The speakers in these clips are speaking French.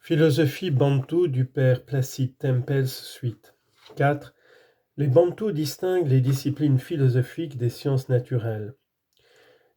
Philosophie bantoue du père Placide Tempels suite. 4. Les bantous distinguent les disciplines philosophiques des sciences naturelles.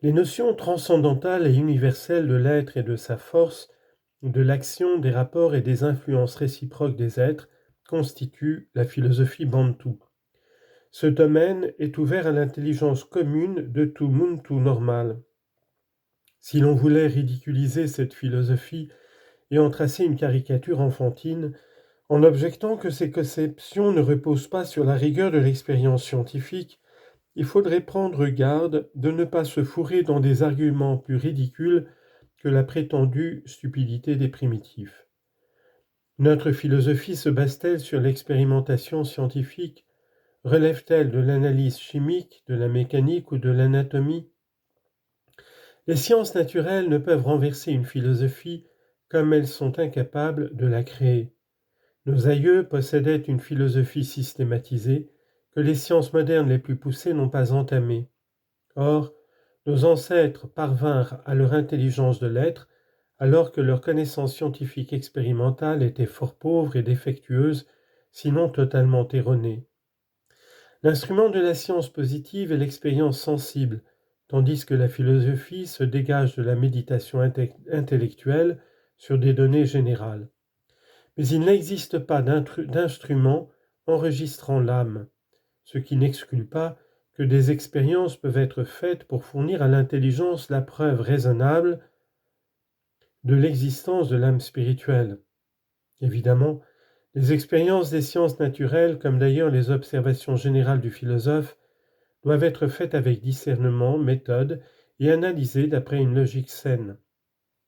Les notions transcendantales et universelles de l'être et de sa force, de l'action, des rapports et des influences réciproques des êtres constituent la philosophie bantoue. Ce domaine est ouvert à l'intelligence commune de tout muntu normal. Si l'on voulait ridiculiser cette philosophie et en tracer une caricature enfantine, en objectant que ces conceptions ne reposent pas sur la rigueur de l'expérience scientifique, il faudrait prendre garde de ne pas se fourrer dans des arguments plus ridicules que la prétendue stupidité des primitifs. Notre philosophie se base-t-elle sur l'expérimentation scientifique? Relève-t-elle de l'analyse chimique, de la mécanique ou de l'anatomie? Les sciences naturelles ne peuvent renverser une philosophie comme elles sont incapables de la créer. Nos aïeux possédaient une philosophie systématisée que les sciences modernes les plus poussées n'ont pas entamée. Or, nos ancêtres parvinrent à leur intelligence de l'être alors que leur connaissance scientifique expérimentale était fort pauvre et défectueuse, sinon totalement erronée. L'instrument de la science positive est l'expérience sensible, tandis que la philosophie se dégage de la méditation intellectuelle sur des données générales. Mais il n'existe pas d'instrument enregistrant l'âme, ce qui n'exclut pas que des expériences peuvent être faites pour fournir à l'intelligence la preuve raisonnable de l'existence de l'âme spirituelle. Évidemment, les expériences des sciences naturelles, comme d'ailleurs les observations générales du philosophe, doivent être faites avec discernement, méthode et analysées d'après une logique saine.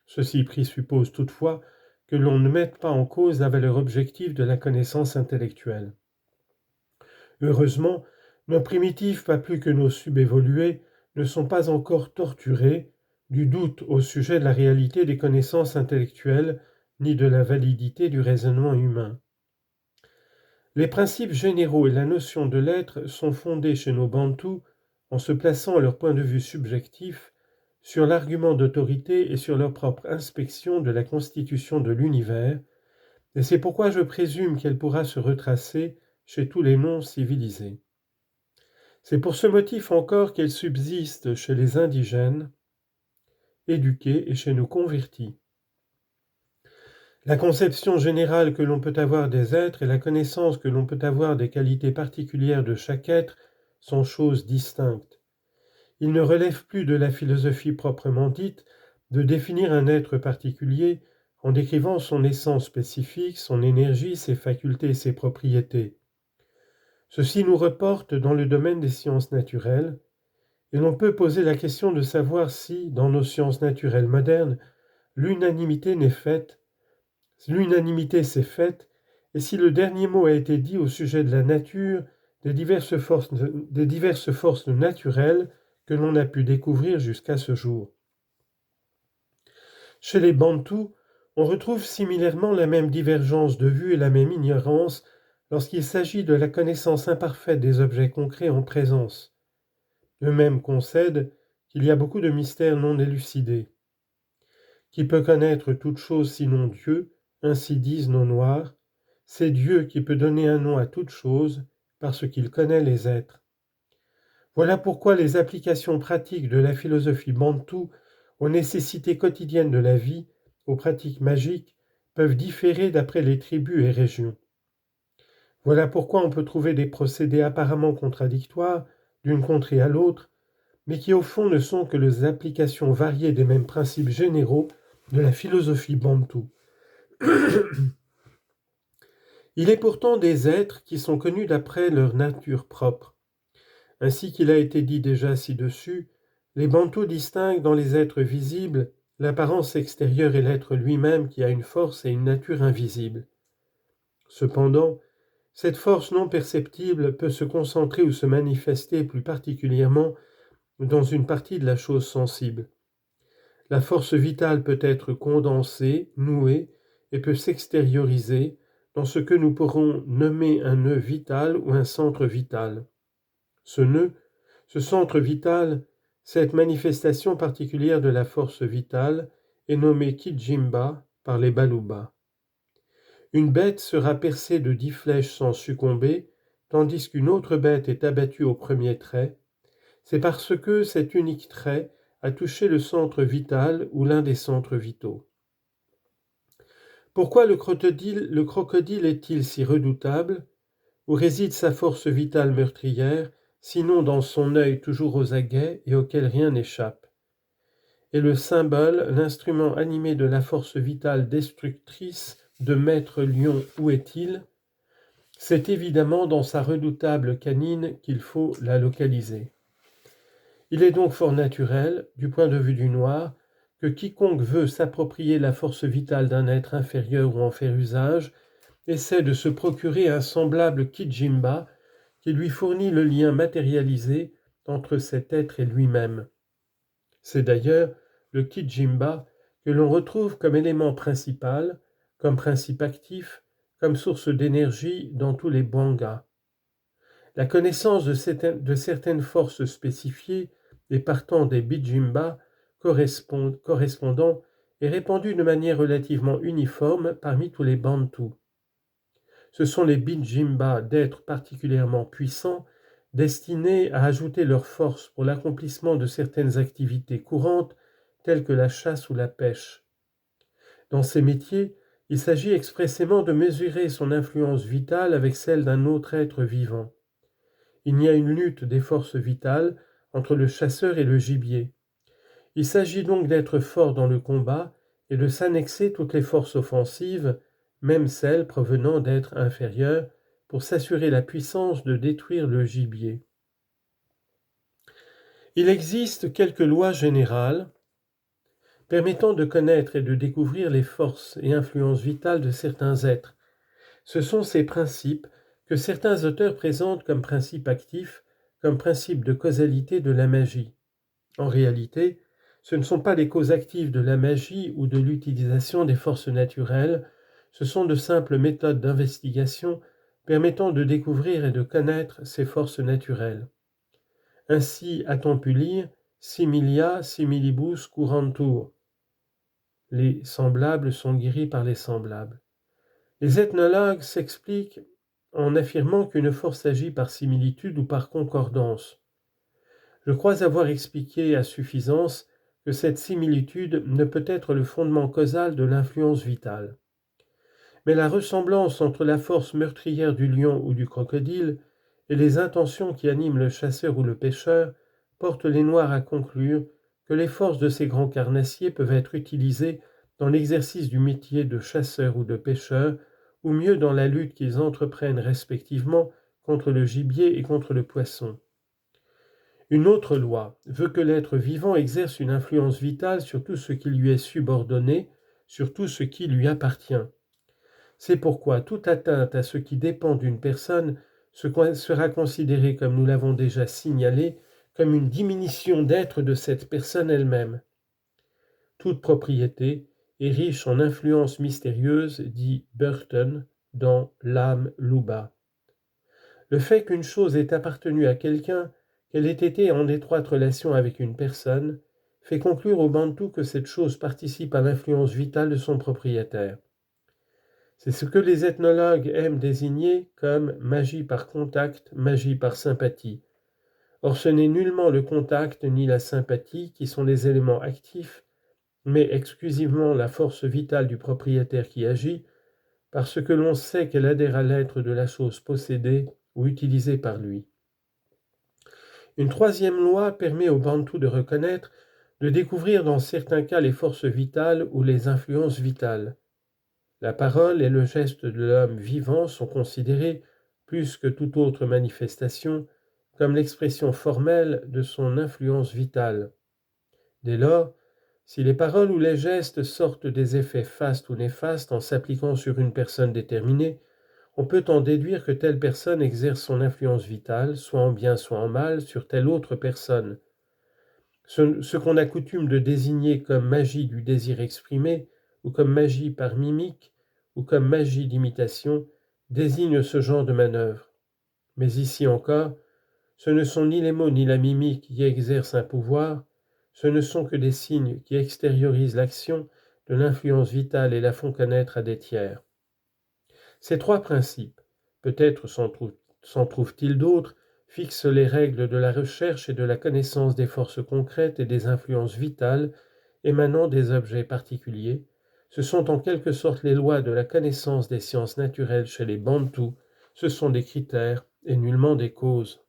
Ceci présuppose toutefois que l'on ne mette pas en cause la valeur objective de la connaissance intellectuelle. Heureusement, nos primitifs, pas plus que nos subévolués, ne sont pas encore torturés du doute au sujet de la réalité des connaissances intellectuelles ni de la validité du raisonnement humain. Les principes généraux et la notion de l'être sont fondés chez nos bantous, en se plaçant à leur point de vue subjectif, sur l'argument d'autorité et sur leur propre inspection de la constitution de l'univers, et c'est pourquoi je présume qu'elle pourra se retracer chez tous les non-civilisés. C'est pour ce motif encore qu'elle subsiste chez les indigènes, éduqués et chez nos convertis. La conception générale que l'on peut avoir des êtres et la connaissance que l'on peut avoir des qualités particulières de chaque être sont choses distinctes. Il ne relève plus de la philosophie proprement dite de définir un être particulier en décrivant son essence spécifique, son énergie, ses facultés et ses propriétés. Ceci nous reporte dans le domaine des sciences naturelles, et l'on peut poser la question de savoir si, dans nos sciences naturelles modernes, l'unanimité s'est faite, et si le dernier mot a été dit au sujet de la nature des diverses forces naturelles que l'on a pu découvrir jusqu'à ce jour. Chez les Bantous, on retrouve similairement la même divergence de vue et la même ignorance lorsqu'il s'agit de la connaissance imparfaite des objets concrets en présence. Eux-mêmes concèdent qu'il y a beaucoup de mystères non élucidés. Qui peut connaître toute chose sinon Dieu, ainsi disent nos Noirs, c'est Dieu qui peut donner un nom à toute chose parce qu'il connaît les êtres. Voilà pourquoi les applications pratiques de la philosophie bantoue aux nécessités quotidiennes de la vie, aux pratiques magiques, peuvent différer d'après les tribus et régions. Voilà pourquoi on peut trouver des procédés apparemment contradictoires d'une contrée à l'autre, mais qui au fond ne sont que les applications variées des mêmes principes généraux de la philosophie bantoue. Il est pourtant des êtres qui sont connus d'après leur nature propre. Ainsi qu'il a été dit déjà ci-dessus, les bantous distinguent dans les êtres visibles l'apparence extérieure et l'être lui-même qui a une force et une nature invisibles. Cependant, cette force non perceptible peut se concentrer ou se manifester plus particulièrement dans une partie de la chose sensible. La force vitale peut être condensée, nouée, et peut s'extérioriser dans ce que nous pourrons nommer un nœud vital ou un centre vital. Ce nœud, ce centre vital, cette manifestation particulière de la force vitale est nommée Kijimba par les Baluba. Une bête sera percée de 10 flèches sans succomber, tandis qu'une autre bête est abattue au premier trait. C'est parce que cet unique trait a touché le centre vital ou l'un des centres vitaux. Pourquoi le crocodile est-il si redoutable? Où réside sa force vitale meurtrière, sinon dans son œil toujours aux aguets et auquel rien n'échappe? Et le symbole, l'instrument animé de la force vitale destructrice de Maître Lion, où est-il? C'est évidemment dans sa redoutable canine qu'il faut la localiser. Il est donc fort naturel, du point de vue du noir, que quiconque veut s'approprier la force vitale d'un être inférieur ou en faire usage, essaie de se procurer un semblable Kijimba qui lui fournit le lien matérialisé entre cet être et lui-même. C'est d'ailleurs le Kijimba que l'on retrouve comme élément principal, comme principe actif, comme source d'énergie dans tous les bangas. La connaissance de certaines forces spécifiées et partant des Bijimba correspondants est répandue de manière relativement uniforme parmi tous les Bantous. Ce sont les Bijimba d'êtres particulièrement puissants, destinés à ajouter leur force pour l'accomplissement de certaines activités courantes telles que la chasse ou la pêche. Dans ces métiers, il s'agit expressément de mesurer son influence vitale avec celle d'un autre être vivant. Il y a une lutte des forces vitales entre le chasseur et le gibier. Il s'agit donc d'être fort dans le combat et de s'annexer toutes les forces offensives, même celles provenant d'êtres inférieurs, pour s'assurer la puissance de détruire le gibier. Il existe quelques lois générales permettant de connaître et de découvrir les forces et influences vitales de certains êtres. Ce sont ces principes que certains auteurs présentent comme principes actifs, comme principes de causalité de la magie. En réalité, ce ne sont pas les causes actives de la magie ou de l'utilisation des forces naturelles, ce sont de simples méthodes d'investigation permettant de découvrir et de connaître ces forces naturelles. Ainsi a-t-on pu lire « Similia similibus curantur ». Les semblables sont guéris par les semblables. Les ethnologues s'expliquent en affirmant qu'une force agit par similitude ou par concordance. Je crois avoir expliqué à suffisance que cette similitude ne peut être le fondement causal de l'influence vitale. Mais la ressemblance entre la force meurtrière du lion ou du crocodile et les intentions qui animent le chasseur ou le pêcheur portent les Noirs à conclure que les forces de ces grands carnassiers peuvent être utilisées dans l'exercice du métier de chasseur ou de pêcheur, ou mieux dans la lutte qu'ils entreprennent respectivement contre le gibier et contre le poisson. Une autre loi veut que l'être vivant exerce une influence vitale sur tout ce qui lui est subordonné, sur tout ce qui lui appartient. C'est pourquoi toute atteinte à ce qui dépend d'une personne sera considérée, comme nous l'avons déjà signalé, comme une diminution d'être de cette personne elle-même. Toute propriété est riche en influences mystérieuses, dit Burton dans L'âme Luba. Le fait qu'une chose ait appartenu à quelqu'un, qu'elle ait été en étroite relation avec une personne, fait conclure au Bantou que cette chose participe à l'influence vitale de son propriétaire. C'est ce que les ethnologues aiment désigner comme magie par contact, magie par sympathie. Or ce n'est nullement le contact ni la sympathie qui sont les éléments actifs, mais exclusivement la force vitale du propriétaire qui agit, parce que l'on sait qu'elle adhère à l'être de la chose possédée ou utilisée par lui. Une troisième loi permet aux Bantous de reconnaître, de découvrir dans certains cas les forces vitales ou les influences vitales. La parole et le geste de l'homme vivant sont considérés, plus que toute autre manifestation, comme l'expression formelle de son influence vitale. Dès lors, si les paroles ou les gestes sortent des effets fastes ou néfastes en s'appliquant sur une personne déterminée, on peut en déduire que telle personne exerce son influence vitale, soit en bien, soit en mal, sur telle autre personne. Ce qu'on a coutume de désigner comme magie du désir exprimé, ou comme magie par mimique, ou comme magie d'imitation, désigne ce genre de manœuvre. Mais ici encore, ce ne sont ni les mots ni la mimique qui exercent un pouvoir, ce ne sont que des signes qui extériorisent l'action de l'influence vitale et la font connaître à des tiers. Ces trois principes, peut-être s'en trouve-t-il d'autres, fixent les règles de la recherche et de la connaissance des forces concrètes et des influences vitales émanant des objets particuliers. Ce sont en quelque sorte les lois de la connaissance des sciences naturelles chez les Bantous, ce sont des critères et nullement des causes.